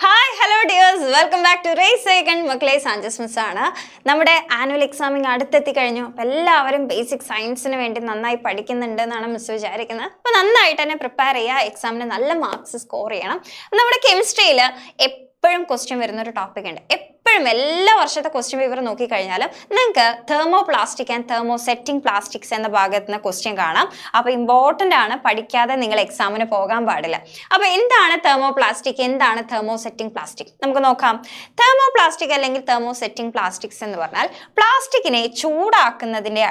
Hi hello dears, welcome back to race second. മക്കളെ, Sanchez miss ആണ്. നമ്മുടെ annual examining അടുത്തെത്തി കഴിഞ്ഞു. അപ്പം എല്ലാവരും ബേസിക് സയൻസിന് വേണ്ടി നന്നായി പഠിക്കുന്നുണ്ട് എന്നാണ് മിസ് വിചാരിക്കുന്നത്. അപ്പോൾ നന്നായിട്ട് തന്നെ പ്രിപ്പയർ ചെയ്യുക, എക്സാമിന് നല്ല മാർക്സ് സ്കോർ ചെയ്യണം. നമ്മുടെ കെമിസ്ട്രിയിൽ എപ്പോഴും ക്വസ്റ്റ്യൻ വരുന്നൊരു ടോപ്പിക് ഉണ്ട്. എപ്പോഴും എല്ലാ വർഷത്തെ ക്വസ്റ്റ്യൻ പേപ്പർ നോക്കിക്കഴിഞ്ഞാലും നിങ്ങൾക്ക് thermo plastic and thermo setting plastics എന്ന ഭാഗത്ത് നിന്ന് ക്വസ്റ്റ്യൻ കാണാം. അപ്പോൾ ഇമ്പോർട്ടൻ്റ് ആണ്, പഠിക്കാതെ നിങ്ങൾ എക്സാമിന് പോകാൻ പാടില്ല. അപ്പോൾ എന്താണ് തെർമോ പ്ലാസ്റ്റിക്, എന്താണ് തെർമോ സെറ്റിംഗ് പ്ലാസ്റ്റിക്, നമുക്ക് നോക്കാം. തെർമോ പ്ലാസ്റ്റിക് അല്ലെങ്കിൽ തെർമോ സെറ്റിംഗ് പ്ലാസ്റ്റിക്സ് എന്ന് പറഞ്ഞാൽ പ്ലാസ്റ്റിക്കിനെ ചൂടാക്കുന്നതിൻ്റെ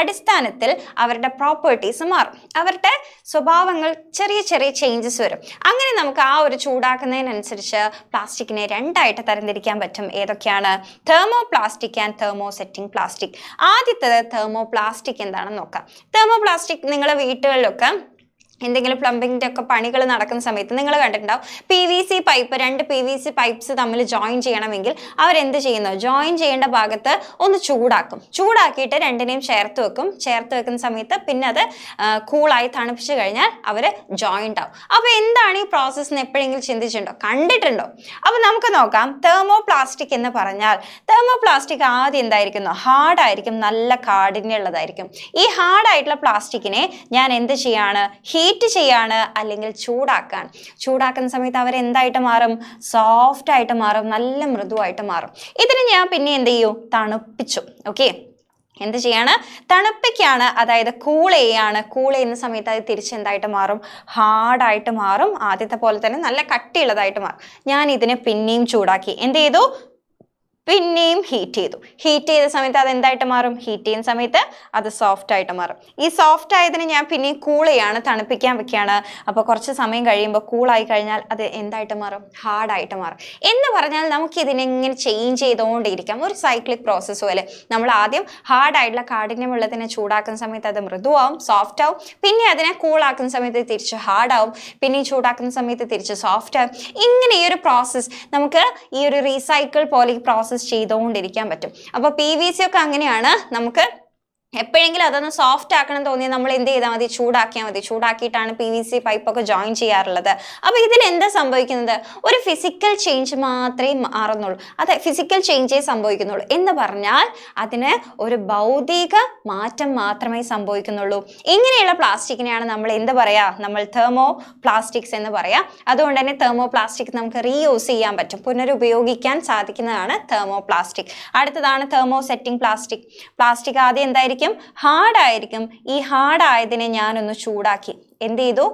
അടിസ്ഥാനത്തിൽ അവരുടെ പ്രോപ്പർട്ടീസ് മാറും, അവരുടെ സ്വഭാവങ്ങൾ ചെറിയ ചെറിയ ചേഞ്ചസ് വരും. അങ്ങനെ നമുക്ക് ആ ഒരു ചൂടാക്കുന്നതിനനുസരിച്ച് പ്ലാസ്റ്റിക്കിനെ രണ്ടായിട്ട് തരംതിരിക്കാൻ പറ്റും. ഏതൊക്കെയാണ്? Thermo plastic and thermo setting plastic. ആദ്യത്തേത് തെർമോ പ്ലാസ്റ്റിക് എന്താണെന്ന് നോക്കാം. തെർമോ പ്ലാസ്റ്റിക് നിങ്ങളുടെ വീട്ടുകളിലൊക്കെ എന്തെങ്കിലും പ്ലംബിങ്ങിൻ്റെ ഒക്കെ പണികൾ നടക്കുന്ന സമയത്ത് നിങ്ങൾ കണ്ടിട്ടുണ്ടാവും. രണ്ട് പി വി സി പൈപ്പ്സ് തമ്മിൽ ജോയിൻ ചെയ്യണമെങ്കിൽ അവരെന്ത് ചെയ്യുന്നു? ജോയിൻ ചെയ്യേണ്ട ഭാഗത്ത് ഒന്ന് ചൂടാക്കിയിട്ട് രണ്ടിനെയും ചേർത്ത് വെക്കുന്ന സമയത്ത് പിന്നെ അത് കൂളായി തണുപ്പിച്ച് കഴിഞ്ഞാൽ അവർ ജോയിൻ്റ് ആവും. അപ്പോൾ എന്താണ് ഈ പ്രോസസ്സ് എന്ന് എപ്പോഴെങ്കിലും ചിന്തിച്ചിട്ടുണ്ടോ, കണ്ടിട്ടുണ്ടോ? അപ്പോൾ നമുക്ക് നോക്കാം. തെർമോ പ്ലാസ്റ്റിക് എന്ന് പറഞ്ഞാൽ തെർമോ പ്ലാസ്റ്റിക് ആദ്യം എന്തായിരിക്കുന്നു? ഹാർഡായിരിക്കും, നല്ല കാഠിന്യമുള്ളതായിരിക്കും. ഈ ഹാർഡായിട്ടുള്ള പ്ലാസ്റ്റിക്കിനെ ഞാൻ എന്ത് ചെയ്യാണ്? ഹീറ്റ് ചെയ്യാണ്, അല്ലെങ്കിൽ ചൂടാക്കുന്ന സമയത്ത് അവരെന്തായിട്ട് മാറും? സോഫ്റ്റ് ആയിട്ട് മാറും, നല്ല മൃദുവായിട്ട് മാറും. ഇതിന് ഞാൻ പിന്നെ എന്ത് ചെയ്യും? തണുപ്പിച്ചു. ഓക്കെ, എന്ത് ചെയ്യാണ്? തണുപ്പിക്കുകയാണ്, അതായത് കൂൾ ചെയ്യുന്ന സമയത്ത് അത് തിരിച്ചെന്തായിട്ട് മാറും? ഹാർഡായിട്ട് മാറും. ആദ്യത്തെ പോലെ തന്നെ നല്ല കട്ടിയുള്ളതായിട്ട് മാറും. ഞാൻ ഇതിനെ പിന്നെയും ചൂടാക്കി, എന്ത് ചെയ്തു? പിന്നെയും ഹീറ്റ് ചെയ്ത സമയത്ത് അത് എന്തായിട്ട് മാറും? ഹീറ്റ് ചെയ്യുന്ന സമയത്ത് അത് സോഫ്റ്റ് ആയിട്ട് മാറും. ഈ സോഫ്റ്റ് ആയതിന് ഞാൻ പിന്നെയും തണുപ്പിക്കാൻ വെക്കുകയാണ്. അപ്പോൾ കുറച്ച് സമയം കഴിയുമ്പോൾ കൂളായി കഴിഞ്ഞാൽ അത് എന്തായിട്ട് മാറും? ഹാർഡായിട്ട് മാറും. എന്ന് പറഞ്ഞാൽ നമുക്ക് ഇതിനെങ്ങനെ ചേഞ്ച് ചെയ്തുകൊണ്ടിരിക്കാം, ഒരു സൈക്ലിക് പ്രോസസ്സ് പോലെ. നമ്മൾ ആദ്യം ഹാർഡായിട്ടുള്ള കാഠിന്യമുള്ളതിനെ ചൂടാക്കുന്ന സമയത്ത് അത് മൃദുവാകും, സോഫ്റ്റ് ആവും. പിന്നെ അതിനെ കൂളാക്കുന്ന സമയത്ത് തിരിച്ച് ഹാർഡാവും, പിന്നെ ചൂടാക്കുന്ന സമയത്ത് തിരിച്ച് സോഫ്റ്റ് ആവും. ഇങ്ങനെ ഈ ഒരു പ്രോസസ്സ് നമുക്ക് ഈ ഒരു റീസൈക്കിൾ പോലെ ഈ പ്രോസസ്സ് ചെയ്തുകൊണ്ടിരിക്കാൻ പറ്റും. അപ്പോൾ പി വി സി ഒക്കെ അങ്ങനെയാണ്. നമുക്ക് എപ്പോഴെങ്കിലും അതൊന്ന് സോഫ്റ്റ് ആക്കണം തോന്നിയാൽ നമ്മൾ എന്ത് ചെയ്താൽ മതി? ചൂടാക്കിയാൽ മതി. ചൂടാക്കിയിട്ടാണ് പി വി സി പൈപ്പൊക്കെ ജോയിൻ ചെയ്യാറുള്ളത്. അപ്പോൾ ഇതിൽ എന്താ സംഭവിക്കുന്നത്? ഒരു ഫിസിക്കൽ ചേഞ്ച് മാത്രമേ മാറുന്നുള്ളൂ, അതെ, ഫിസിക്കൽ ചേഞ്ചേ സംഭവിക്കുന്നുള്ളൂ. എന്ന് പറഞ്ഞാൽ അതിന് ഒരു ഭൗതിക മാറ്റം മാത്രമേ സംഭവിക്കുന്നുള്ളൂ. ഇങ്ങനെയുള്ള പ്ലാസ്റ്റിക്കിനെയാണ് നമ്മൾ എന്ത് പറയാ? നമ്മൾ തെർമോ പ്ലാസ്റ്റിക്സ് എന്ന് പറയാം. അതുകൊണ്ട് തന്നെ തെർമോ പ്ലാസ്റ്റിക് നമുക്ക് റീയൂസ് ചെയ്യാൻ പറ്റും, പുനരുപയോഗിക്കാൻ സാധിക്കുന്നതാണ് തെർമോ പ്ലാസ്റ്റിക്. അടുത്തതാണ് തെർമോ സെറ്റിംഗ് പ്ലാസ്റ്റിക് ആദ്യം എന്തായിരിക്കും? ഹാർഡായിരിക്കും. ഈ ഹാർഡായതിനെ ഞാനൊന്ന് ചൂടാക്കി. എന്ത് ചെയ്തു?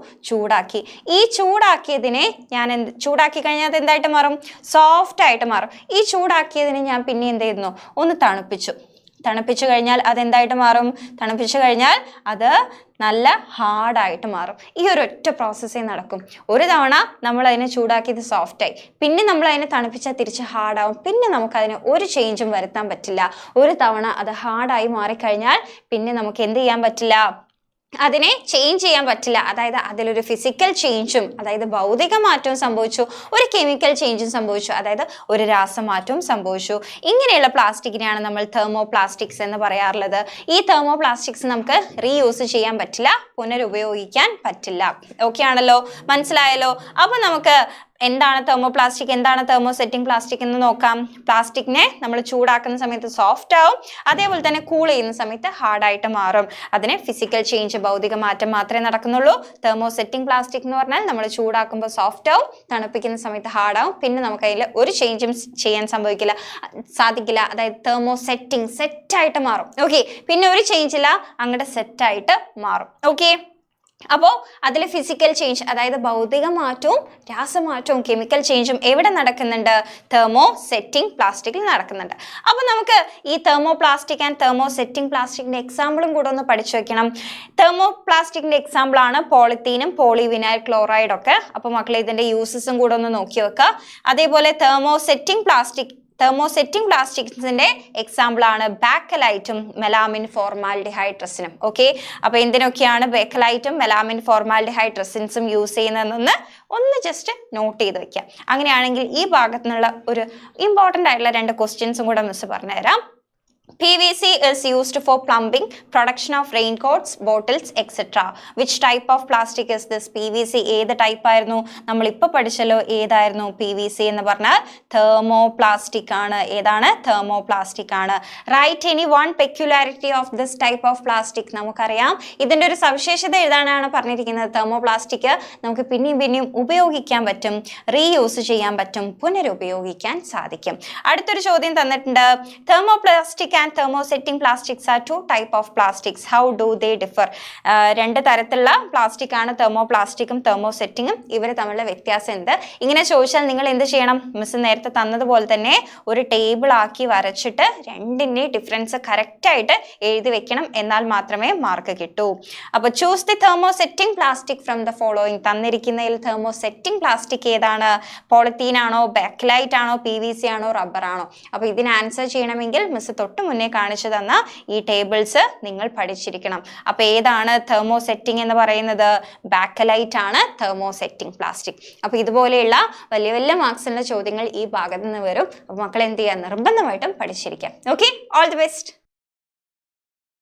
ഈ ചൂടാക്കിയതിനെ ഞാൻ ചൂടാക്കി കഴിഞ്ഞാൽ അത് എന്തായിട്ട് മാറും? സോഫ്റ്റ് ആയിട്ട് മാറും. ഈ ചൂടാക്കിയതിനെ ഞാൻ പിന്നെ എന്ത് ചെയ്യുന്നു? ഒന്ന് തണുപ്പിച്ചു കഴിഞ്ഞാൽ അതെന്തായിട്ട് മാറും? തണുപ്പിച്ചു കഴിഞ്ഞാൽ അത് നല്ല ഹാർഡായിട്ട് മാറും. ഈ ഒരൊറ്റ പ്രോസസ്സേ നടക്കും. ഒരു തവണ നമ്മൾ അതിനെ ചൂടാക്കിയത് സോഫ്റ്റായി, പിന്നെ നമ്മൾ അതിനെ തണുപ്പിച്ചാൽ തിരിച്ച് ഹാർഡാവും. പിന്നെ നമുക്കതിന് ഒരു ചേഞ്ചും വരുത്താൻ പറ്റില്ല. ഒരു തവണ അത് ഹാർഡായി മാറിക്കഴിഞ്ഞാൽ പിന്നെ നമുക്ക് എന്ത് ചെയ്യാൻ പറ്റില്ല? അതിനെ ചേഞ്ച് ചെയ്യാൻ പറ്റില്ല. അതായത് അതിലൊരു ഫിസിക്കൽ ചേഞ്ചും, അതായത് ഭൗതിക മാറ്റവും സംഭവിച്ചു, ഒരു കെമിക്കൽ ചേഞ്ചും സംഭവിച്ചു, അതായത് ഒരു രാസമാറ്റവും സംഭവിച്ചു. ഇങ്ങനെയുള്ള പ്ലാസ്റ്റിക്കിനെയാണ് നമ്മൾ തെർമോ പ്ലാസ്റ്റിക്സ് എന്ന് പറയാറുള്ളത്. ഈ തെർമോ പ്ലാസ്റ്റിക്സ് നമുക്ക് റീയൂസ് ചെയ്യാൻ പറ്റില്ല, പുനരുപയോഗിക്കാൻ പറ്റില്ല. ഓക്കെ ആണല്ലോ, മനസ്സിലായല്ലോ? അപ്പോൾ നമുക്ക് എന്താണ് തെർമോ പ്ലാസ്റ്റിക്, എന്താണ് തെർമോ സെറ്റിംഗ് പ്ലാസ്റ്റിക് എന്ന് നോക്കാം. പ്ലാസ്റ്റിക്കിനെ നമ്മൾ ചൂടാക്കുന്ന സമയത്ത് സോഫ്റ്റ് ആവും, അതേപോലെ തന്നെ കൂൾ ചെയ്യുന്ന സമയത്ത് ഹാർഡായിട്ട് മാറും. അതിന് ഫിസിക്കൽ ചേഞ്ച്, ഭൗതിക മാറ്റം മാത്രമേ നടക്കുന്നുള്ളൂ. തെർമോ സെറ്റിംഗ് പ്ലാസ്റ്റിക് എന്ന് പറഞ്ഞാൽ നമ്മൾ ചൂടാക്കുമ്പോൾ സോഫ്റ്റ് ആവും, തണുപ്പിക്കുന്ന സമയത്ത് ഹാർഡാവും, പിന്നെ നമുക്ക് അതിൽ ഒരു ചേഞ്ചും ചെയ്യാൻ സാധിക്കില്ല. അതായത് തെർമോ സെറ്റായിട്ട് മാറും. ഓക്കെ, പിന്നെ ഒരു ചേഞ്ച് ഇല്ല, അങ്ങോട്ട് സെറ്റായിട്ട് മാറും. ഓക്കെ, അപ്പോൾ അതിൽ ഫിസിക്കൽ ചേഞ്ച്, അതായത് ഭൗതിക മാറ്റവും രാസമാറ്റവും കെമിക്കൽ ചേഞ്ചും എവിടെ നടക്കുന്നുണ്ട്? തെർമോ സെറ്റിംഗ് പ്ലാസ്റ്റിക്കിൽ നടക്കുന്നുണ്ട്. അപ്പോൾ നമുക്ക് ഈ thermo plastic and thermo setting പ്ലാസ്റ്റിക്കിൻ്റെ എക്സാമ്പിളും കൂടെ ഒന്ന് പഠിച്ചു വെക്കണം. തെർമോ പ്ലാസ്റ്റിക്കിൻ്റെ എക്സാമ്പിളാണ് പോളിത്തീനും പോളിവിനൈൽ ക്ലോറൈഡും ഒക്കെ. അപ്പോൾ മക്കളെ ഇതിൻ്റെ യൂസസും കൂടെ ഒന്ന് നോക്കി വെക്കുക. അതേപോലെ തെർമോ സെറ്റിംഗ് പ്ലാസ്റ്റിക്സിന്റെ എക്സാമ്പിൾ ആണ് ബാക്കലൈറ്റും മെലാമിൻ ഫോർമാൽഡിഹൈഡ് റെസിനും. ഓക്കെ, അപ്പോൾ എന്തിനൊക്കെയാണ് ബാക്കലൈറ്റും മെലാമിൻ ഫോർമാൽഡിഹൈഡ് റെസിൻസും യൂസ് ചെയ്യുന്നതെന്ന് ഒന്ന് ജസ്റ്റ് നോട്ട് ചെയ്ത് വെക്കാം. അങ്ങനെയാണെങ്കിൽ ഈ ഭാഗത്തു നിന്നുള്ള ഒരു ഇമ്പോർട്ടൻ്റ് ആയിട്ടുള്ള 2 ക്വസ്റ്റ്യൻസും കൂടെ മിസ് പറഞ്ഞുതരാം. PVC is used for plumbing, production of raincoats, bottles, etc. Which type of plastic is this? PVC ഏത് ടൈപ്പ് ആയിരുന്നു? നമ്മൾ ഇപ്പോൾ പഠിച്ചല്ലോ ഏതായിരുന്നു? PVC എന്ന് പറഞ്ഞാൽ തെർമോപ്ലാസ്റ്റിക് ആണ്. ഏതാണ്? തെർമോപ്ലാസ്റ്റിക് ആണ്. Right any one peculiarity of this type of plastic. നമുക്കറിയാം ഇതിൻ്റെ ഒരു സവിശേഷത എഴുതാനാണ് പറഞ്ഞിരിക്കുന്നത്. തെർമോപ്ലാസ്റ്റിക് നമുക്ക് പിന്നെയും ഉപയോഗിക്കാൻ പറ്റും, റീയൂസ് ചെയ്യാൻ പറ്റും, പുനരുപയോഗിക്കാൻ സാധിക്കും. അടുത്തൊരു ചോദ്യം തന്നിട്ടുണ്ട്. Thermoplastic and thermosetting plastics are two type of plastics. How do they differ? രണ്ട് തരത്തിലുള്ള പ്ലാസ്റ്റിക് ആണ് തെർമോപ്ലാസ്റ്റിക്കും തെർമോസെറ്റിങ്ങും. ഇവർ തമ്മിലുള്ള വ്യത്യാസം എന്ത്? ഇങ്ങനെ ചോദിച്ചാൽ നിങ്ങൾ എന്ത് ചെയ്യണം? മിസ് നേരത്തെ തന്നതുപോലെ തന്നെ ഒരു ടേബിൾ ആക്കി വരച്ചിട്ട് രണ്ടിൻ്റെ ഡിഫറൻസ് കറക്റ്റായിട്ട് എഴുതി വെക്കണം. എന്നാൽ മാത്രമേ മാർക്ക് കിട്ടൂ. അപ്പോൾ choose the thermosetting plastic from the following. തന്നിരിക്കുന്നതിൽ തെർമോസെറ്റിംഗ് പ്ലാസ്റ്റിക് ഏതാണ്? പോളിത്തീൻ ആണോ, ബാക്കലൈറ്റ് ആണോ, PVC ആണോ, റബ്ബർ ആണോ? അപ്പോൾ ഇതിന് ആൻസർ ചെയ്യണമെങ്കിൽ മിസ് തൊട്ട് മുന്നേ കാണിച്ചു തന്ന ഈ ടേബിൾസ് നിങ്ങൾ പഠിച്ചിരിക്കണം. അപ്പോൾ ഏതാണ് തെർമോസെറ്റിംഗ് എന്ന് പറയുന്നത്? ബാക്കലൈറ്റ് ആണ് തെർമോസെറ്റിംഗ് പ്ലാസ്റ്റിക്. അപ്പോൾ ഇതുപോലെയുള്ള വലിയ വലിയ മാർക്സിലുള്ള ചോദ്യങ്ങൾ ഈ ഭാഗത്ത് നിന്ന് വരും. അപ്പോൾ മക്കൾ എന്ത് ചെയ്യുക? നിർബന്ധമായിട്ടും പഠിച്ചിരിക്കാം. Okay, all the best.